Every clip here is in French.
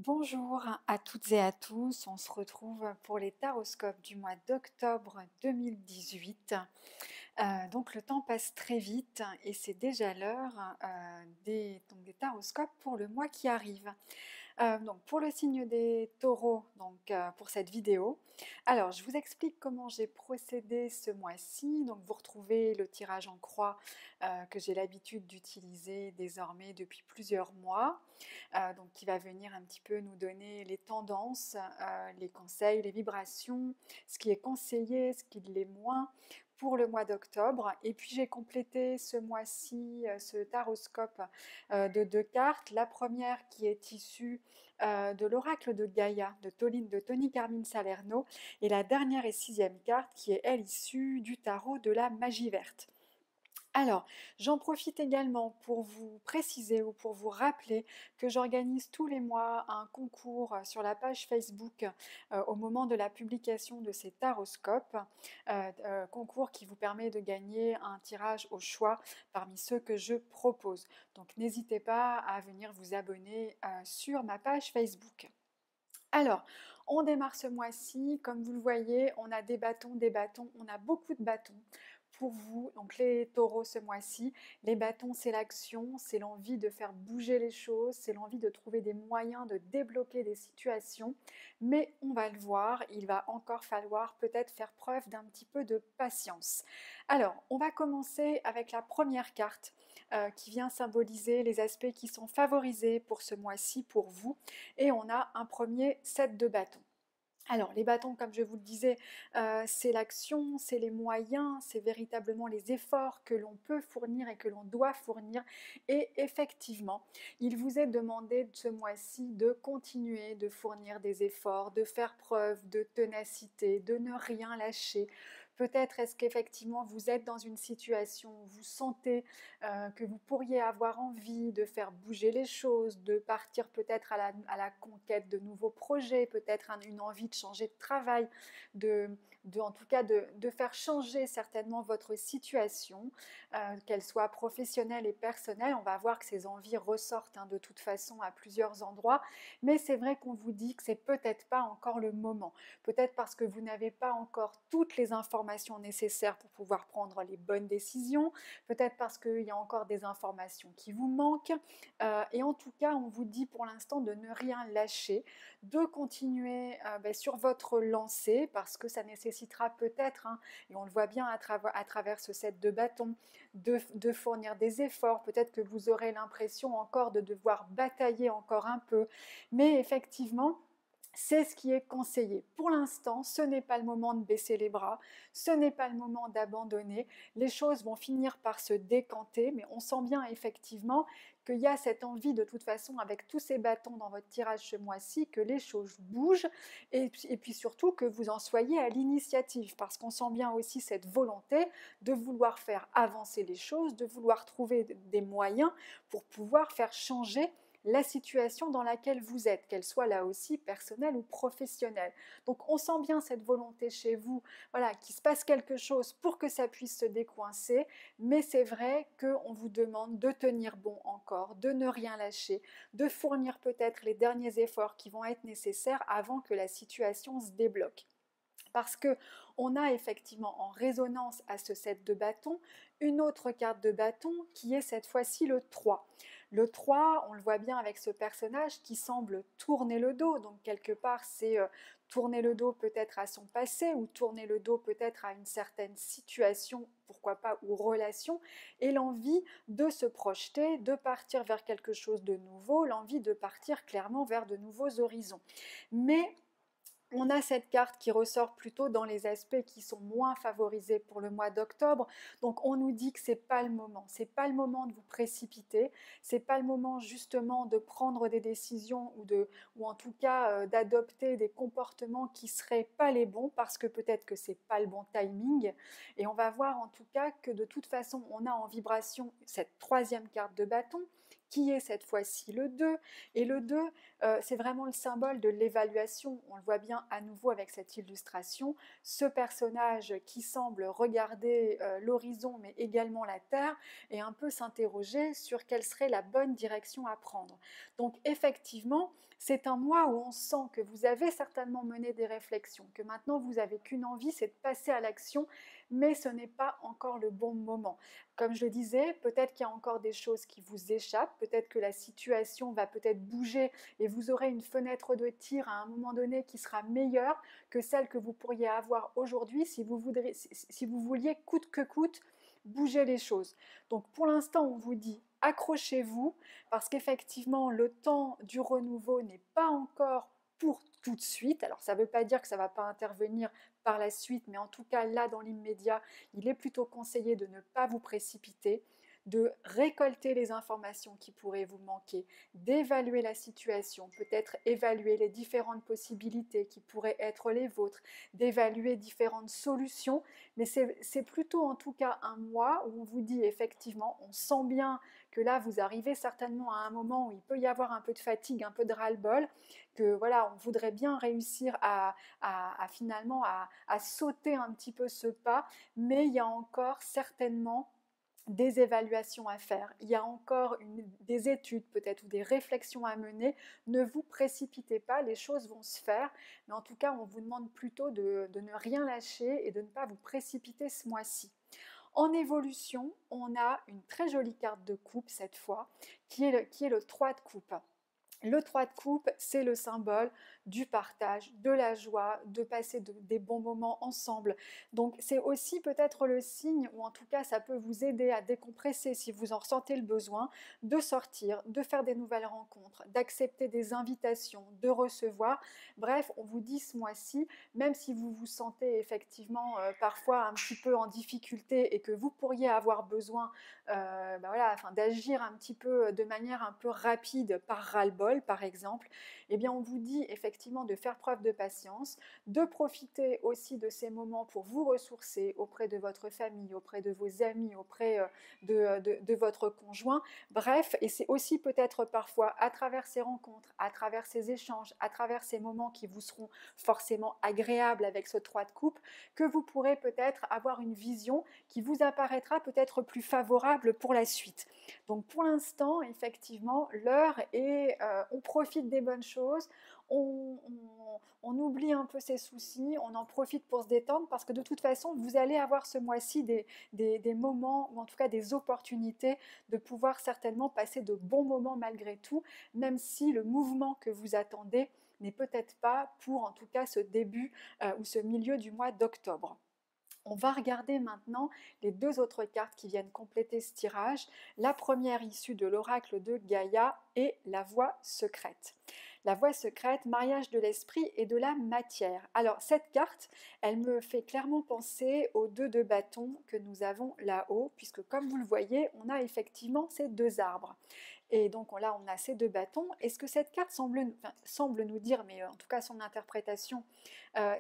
Bonjour à toutes et à tous, on se retrouve pour les taroscopes du mois d'octobre 2018. Donc le temps passe très vite et c'est déjà l'heure des taroscopes pour le mois qui arrive. Donc pour le signe des taureaux, pour cette vidéo, alors je vous explique comment j'ai procédé ce mois-ci. Donc vous retrouvez le tirage en croix que j'ai l'habitude d'utiliser désormais depuis plusieurs mois, donc qui va venir un petit peu nous donner les tendances, les conseils, les vibrations, ce qui est conseillé, ce qui l'est moins pour le mois d'octobre. Et puis j'ai complété ce mois-ci ce taroscope de deux cartes. La première qui est issue de l'oracle de Gaïa de Tony Carmine Salerno, et la dernière et sixième carte qui est elle issue du tarot de la magie verte. Alors, j'en profite également pour vous préciser ou pour vous rappeler que j'organise tous les mois un concours sur la page Facebook au moment de la publication de ces taroscopes, concours qui vous permet de gagner un tirage au choix parmi ceux que je propose. Donc n'hésitez pas à venir vous abonner sur ma page Facebook. Alors, on démarre ce mois-ci, comme vous le voyez, on a des bâtons, on a beaucoup de bâtons pour vous. Donc les taureaux ce mois-ci, les bâtons c'est l'action, c'est l'envie de faire bouger les choses, c'est l'envie de trouver des moyens de débloquer des situations. Mais on va le voir, il va encore falloir peut-être faire preuve d'un petit peu de patience. Alors, on va commencer avec la première carte qui vient symboliser les aspects qui sont favorisés pour ce mois-ci pour vous. Et on a un premier set de bâtons. Alors, les bâtons, comme je vous le disais, c'est l'action, c'est les moyens, c'est véritablement les efforts que l'on peut fournir et que l'on doit fournir. Et effectivement, il vous est demandé ce mois-ci de continuer de fournir des efforts, de faire preuve de ténacité, de ne rien lâcher. Peut-être est-ce qu'effectivement vous êtes dans une situation où vous sentez que vous pourriez avoir envie de faire bouger les choses, de partir peut-être à la conquête de nouveaux projets, peut-être une envie de changer de travail, en tout cas de faire changer certainement votre situation, qu'elle soit professionnelle et personnelle. On va voir que ces envies ressortent de toute façon à plusieurs endroits, mais c'est vrai qu'on vous dit que c'est peut-être pas encore le moment. Peut-être parce que vous n'avez pas encore toutes les informations nécessaires pour pouvoir prendre les bonnes décisions, peut-être parce qu'il y a encore des informations qui vous manquent, et en tout cas on vous dit pour l'instant de ne rien lâcher, de continuer sur votre lancée, parce que ça nécessitera peut-être, et on le voit bien à travers ce set de bâtons, de fournir des efforts. Peut-être que vous aurez l'impression encore de devoir batailler encore un peu, mais effectivement c'est ce qui est conseillé. Pour l'instant, ce n'est pas le moment de baisser les bras, ce n'est pas le moment d'abandonner. Les choses vont finir par se décanter, mais on sent bien effectivement qu'il y a cette envie de toute façon, avec tous ces bâtons dans votre tirage ce mois-ci, que les choses bougent, et puis surtout que vous en soyez à l'initiative, parce qu'on sent bien aussi cette volonté de vouloir faire avancer les choses, de vouloir trouver des moyens pour pouvoir faire changer la situation dans laquelle vous êtes, qu'elle soit là aussi personnelle ou professionnelle. Donc on sent bien cette volonté chez vous, voilà, qu'il se passe quelque chose pour que ça puisse se décoincer, mais c'est vrai qu'on vous demande de tenir bon encore, de ne rien lâcher, de fournir peut-être les derniers efforts qui vont être nécessaires avant que la situation se débloque. Parce que on a effectivement en résonance à ce set de bâtons une autre carte de bâton qui est cette fois-ci le 3. Le 3, on le voit bien avec ce personnage qui semble tourner le dos, donc quelque part c'est tourner le dos peut-être à son passé ou tourner le dos peut-être à une certaine situation, pourquoi pas, ou relation, et l'envie de se projeter, de partir vers quelque chose de nouveau, l'envie de partir clairement vers de nouveaux horizons. Mais on a cette carte qui ressort plutôt dans les aspects qui sont moins favorisés pour le mois d'octobre. Donc on nous dit que c'est pas le moment. C'est pas le moment de vous précipiter. C'est pas le moment justement de prendre des décisions ou en tout cas d'adopter des comportements qui seraient pas les bons, parce que peut-être que c'est pas le bon timing. Et on va voir en tout cas que de toute façon on a en vibration cette troisième carte de bâton qui est cette fois-ci le 2. Et le 2, c'est vraiment le symbole de l'évaluation. On le voit bien à nouveau avec cette illustration. Ce personnage qui semble regarder l'horizon, mais également la Terre, et un peu s'interroger sur quelle serait la bonne direction à prendre. Donc effectivement, c'est un mois où on sent que vous avez certainement mené des réflexions, que maintenant vous n'avez qu'une envie, c'est de passer à l'action, mais ce n'est pas encore le bon moment. Comme je le disais, peut-être qu'il y a encore des choses qui vous échappent, peut-être que la situation va peut-être bouger et vous aurez une fenêtre de tir à un moment donné qui sera meilleure que celle que vous pourriez avoir aujourd'hui si vous vouliez coûte que coûte bouger les choses. Donc pour l'instant, on vous dit accrochez-vous parce qu'effectivement, le temps du renouveau n'est pas encore pour tout de suite. Alors ça ne veut pas dire que ça ne va pas intervenir par la suite, mais en tout cas là dans l'immédiat, il est plutôt conseillé de ne pas vous précipiter, de récolter les informations qui pourraient vous manquer, d'évaluer la situation, peut-être évaluer les différentes possibilités qui pourraient être les vôtres, d'évaluer différentes solutions, mais c'est plutôt en tout cas un mois où on vous dit effectivement, on sent bien que là vous arrivez certainement à un moment où il peut y avoir un peu de fatigue, un peu de ras-le-bol, que voilà, on voudrait bien réussir finalement à sauter un petit peu ce pas, mais il y a encore certainement des évaluations à faire, il y a encore des études peut-être ou des réflexions à mener. Ne vous précipitez pas, les choses vont se faire, mais en tout cas on vous demande plutôt de ne rien lâcher et de ne pas vous précipiter ce mois-ci. En évolution, on a une très jolie carte de coupe cette fois, qui est le 3 de coupe. Le 3 de coupe, c'est le symbole du partage, de la joie, de passer des bons moments ensemble. Donc c'est aussi peut-être le signe, ou en tout cas ça peut vous aider à décompresser si vous en ressentez le besoin, de sortir, de faire des nouvelles rencontres, d'accepter des invitations, de recevoir. Bref, on vous dit ce mois-ci, même si vous vous sentez effectivement parfois un petit peu en difficulté et que vous pourriez avoir besoin d'agir un petit peu de manière un peu rapide par ras-le-bol par exemple, eh bien on vous dit effectivement de faire preuve de patience, de profiter aussi de ces moments pour vous ressourcer auprès de votre famille, auprès de vos amis, auprès de votre conjoint. Bref, et c'est aussi peut-être parfois à travers ces rencontres, à travers ces échanges, à travers ces moments qui vous seront forcément agréables avec ce 3 de coupe, que vous pourrez peut-être avoir une vision qui vous apparaîtra peut-être plus favorable pour la suite. Donc pour l'instant, effectivement, l'heure est, on profite des bonnes choses, on oublie un peu ses soucis, on en profite pour se détendre parce que de toute façon, vous allez avoir ce mois-ci des moments ou en tout cas des opportunités de pouvoir certainement passer de bons moments malgré tout, même si le mouvement que vous attendez n'est peut-être pas pour en tout cas ce début ou ce milieu du mois d'octobre. On va regarder maintenant les deux autres cartes qui viennent compléter ce tirage. La première issue de l'oracle de Gaïa et la voie secrète. La voie secrète, mariage de l'esprit et de la matière. Alors cette carte, elle me fait clairement penser aux 2 de bâton que nous avons là-haut, puisque comme vous le voyez, on a effectivement ces 2 arbres. Et donc là, on a ces 2 bâtons. Et ce que cette carte semble nous dire, mais en tout cas son interprétation,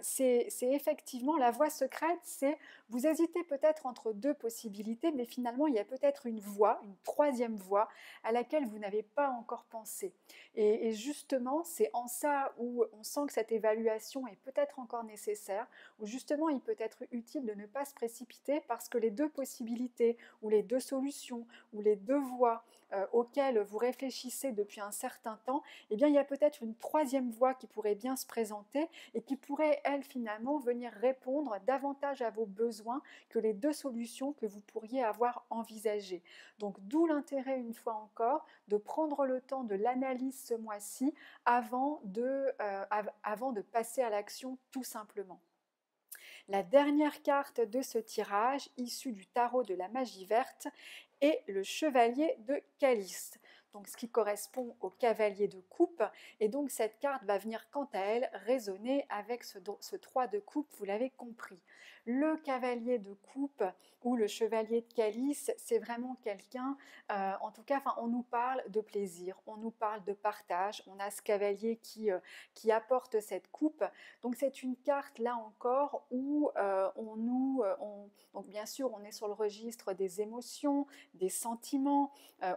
c'est effectivement la voie secrète, c'est vous hésitez peut-être entre 2 possibilités, mais finalement il y a peut-être une voie, une troisième voie à laquelle vous n'avez pas encore pensé. Et justement, c'est en ça où on sent que cette évaluation est peut-être encore nécessaire, où justement il peut être utile de ne pas se précipiter parce que les 2 possibilités, ou les 2 solutions, ou les 2 voies auxquelles vous réfléchissez depuis un certain temps, eh bien il y a peut-être une troisième voie qui pourrait bien se présenter et qui pourrait, elle, finalement, venir répondre davantage à vos besoins que les 2 solutions que vous pourriez avoir envisagées. Donc d'où l'intérêt, une fois encore, de prendre le temps de l'analyse ce mois-ci avant de passer à l'action tout simplement. La dernière carte de ce tirage, issue du tarot de la magie verte, est le chevalier de Calice, donc ce qui correspond au cavalier de coupe, et donc cette carte va venir quant à elle résonner avec ce 3 de coupe, vous l'avez compris. Le cavalier de coupe ou le chevalier de calice, c'est vraiment quelqu'un, en tout cas, enfin, on nous parle de plaisir, on nous parle de partage, on a ce cavalier qui apporte cette coupe. Donc c'est une carte là encore où donc bien sûr on est sur le registre des émotions, des sentiments,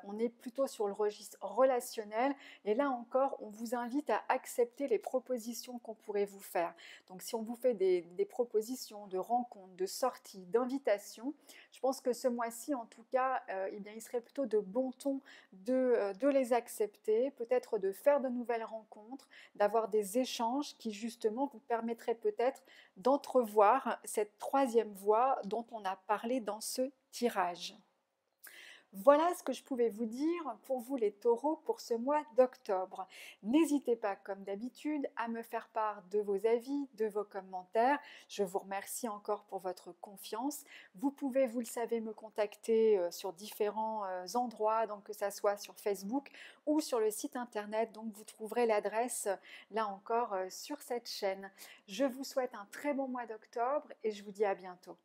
on est plutôt sur le registre relationnel et là encore on vous invite à accepter les propositions qu'on pourrait vous faire. Donc si on vous fait des propositions de rencontres, de sorties, d'invitations, je pense que ce mois-ci en tout cas, eh bien, il serait plutôt de bon ton de les accepter, peut-être de faire de nouvelles rencontres, d'avoir des échanges qui justement vous permettraient peut-être d'entrevoir cette troisième voie dont on a parlé dans ce tirage. Voilà ce que je pouvais vous dire pour vous les taureaux pour ce mois d'octobre. N'hésitez pas comme d'habitude à me faire part de vos avis, de vos commentaires. Je vous remercie encore pour votre confiance. Vous pouvez, vous le savez, me contacter sur différents endroits, donc que ça soit sur Facebook ou sur le site internet. Donc vous trouverez l'adresse là encore sur cette chaîne. Je vous souhaite un très bon mois d'octobre et je vous dis à bientôt.